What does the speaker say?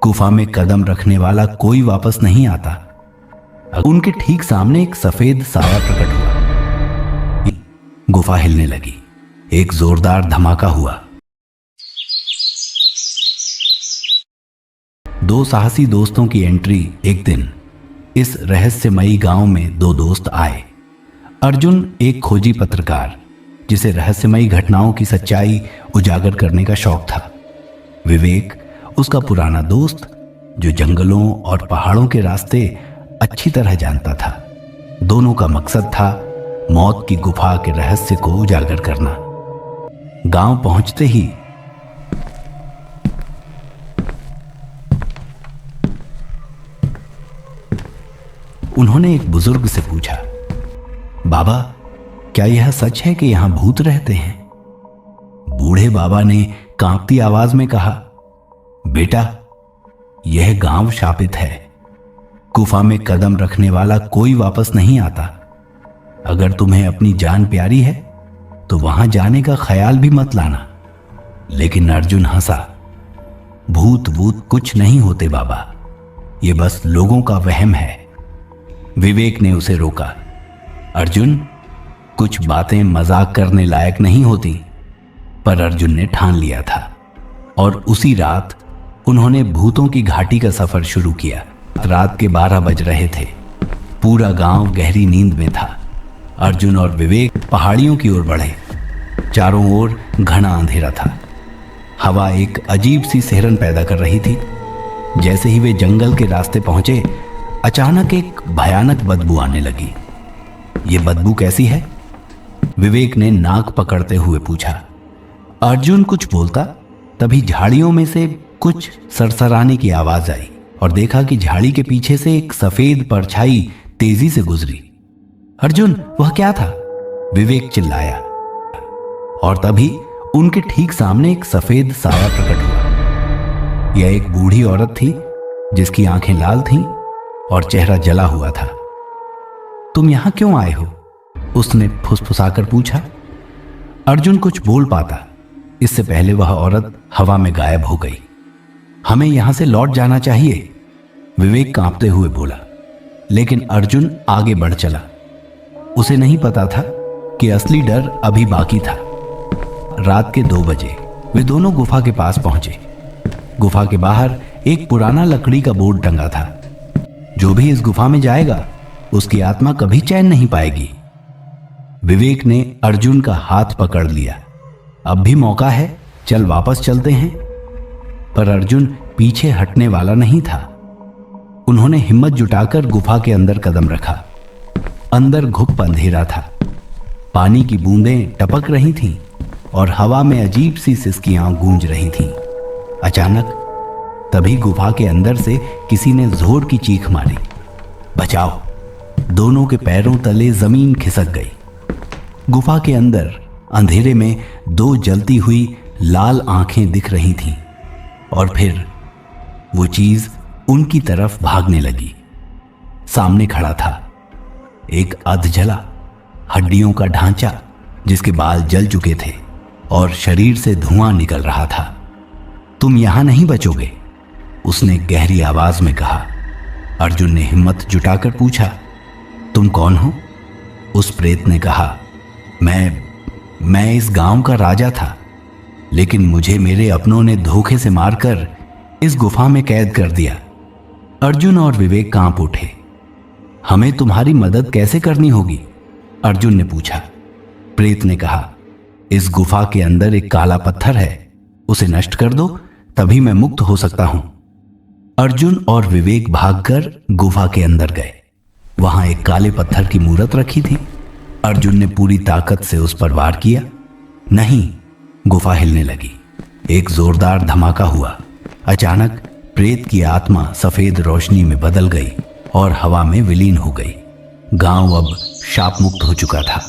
गुफा में कदम रखने वाला कोई वापस नहीं आता। उनके ठीक सामने एक सफेद साया प्रकट हुआ। गुफा हिलने लगी। एक जोरदार धमाका हुआ। दो साहसी दोस्तों की एंट्री। एक दिन इस रहस्यमयी गांव में दो दोस्त आए। अर्जुन एक खोजी पत्रकार जिसे रहस्यमयी घटनाओं की सच्चाई उजागर करने का शौक था। विवेक उसका पुराना दोस्त जो जंगलों और पहाड़ों के रास्ते अच्छी तरह जानता था। दोनों का मकसद था मौत की गुफा के रहस्य को उजागर करना। गांव पहुंचते ही उन्होंने एक बुजुर्ग से पूछा, बाबा, क्या यह सच है कि यहां भूत रहते हैं? बूढ़े बाबा ने कांपती आवाज में कहा, बेटा, यह गांव शापित है। गुफा में कदम रखने वाला कोई वापस नहीं आता। अगर तुम्हें अपनी जान प्यारी है तो वहां जाने का ख्याल भी मत लाना। लेकिन अर्जुन हंसा। भूत वूत कुछ नहीं होते बाबा, ये बस लोगों का वहम है। विवेक ने उसे रोका। अर्जुन, कुछ बातें मजाक करने लायक नहीं होती। पर अर्जुन ने ठान लिया था और उसी रात उन्होंने भूतों की घाटी का सफर शुरू किया। रात के 12 बज रहे थे। पूरा गांव गहरी नींद में था। अर्जुन और विवेक पहाड़ियों की ओर बढ़े। चारों ओर घना अंधेरा था। हवा एक अजीब सी सिहरन पैदा कर रही थी। जैसे ही वे जंगल के रास्ते पहुंचे, अचानक एक भयानक बदबू आने लगी। ये बदबू कैसी है? विवेक ने नाक पकड़ते हुए पूछा। अर्जुन कुछ बोलता, तभी झाड़ियों में से कुछ सरसराने की आवाज आई और देखा कि झाड़ी के पीछे से एक सफेद परछाई तेजी से गुजरी। अर्जुन, वह क्या था? विवेक चिल्लाया। और तभी उनके ठीक सामने एक सफेद साया प्रकट हुआ। यह एक बूढ़ी औरत थी जिसकी आंखें लाल थीं और चेहरा जला हुआ था। तुम यहां क्यों आए हो? उसने फुसफुसाकर पूछा। अर्जुन कुछ बोल पाता, इससे पहले वह औरत हवा में गायब हो गई। हमें यहां से लौट जाना चाहिए, विवेक कांपते हुए बोला। लेकिन अर्जुन आगे बढ़ चला। उसे नहीं पता था कि असली डर अभी बाकी था। रात के 2 बजे वे दोनों गुफा के पास पहुंचे। गुफा के बाहर एक पुराना लकड़ी का बोर्ड टंगा था। जो भी इस गुफा में जाएगा उसकी आत्मा कभी चैन नहीं पाएगी। विवेक ने अर्जुन का हाथ पकड़ लिया। अब भी मौका है, चल वापस चलते हैं। पर अर्जुन पीछे हटने वाला नहीं था। उन्होंने हिम्मत जुटाकर गुफा के अंदर कदम रखा। अंदर घुप अंधेरा था। पानी की बूंदें टपक रही थीं और हवा में अजीब सी सिसकियां गूंज रही थीं। अचानक तभी गुफा के अंदर से किसी ने जोर की चीख मारी, बचाओ! दोनों के पैरों तले जमीन खिसक गई। गुफा के अंदर अंधेरे में 2 जलती हुई लाल आंखें दिख रही थीं और फिर वो चीज उनकी तरफ भागने लगी। सामने खड़ा था एक अधजला हड्डियों का ढांचा जिसके बाल जल चुके थे और शरीर से धुआं निकल रहा था। तुम यहां नहीं बचोगे, उसने गहरी आवाज में कहा। अर्जुन ने हिम्मत जुटाकर पूछा, तुम कौन हो? उस प्रेत ने कहा, मैं इस गांव का राजा था, लेकिन मुझे मेरे अपनों ने धोखे से मारकर इस गुफा में कैद कर दिया। अर्जुन और विवेक कांप उठे। हमें तुम्हारी मदद कैसे करनी होगी? अर्जुन ने पूछा। प्रेत ने कहा, इस गुफा के अंदर एक काला पत्थर है, उसे नष्ट कर दो, तभी मैं मुक्त हो सकता हूं। अर्जुन और विवेक भागकर गुफा के अंदर गए। वहां एक काले पत्थर की मूरत रखी थी। अर्जुन ने पूरी ताकत से उस पर वार किया। नहीं, गुफा हिलने लगी। एक जोरदार धमाका हुआ। अचानक प्रेत की आत्मा सफेद रोशनी में बदल गई और हवा में विलीन हो गई। गांव अब शाप मुक्त हो चुका था।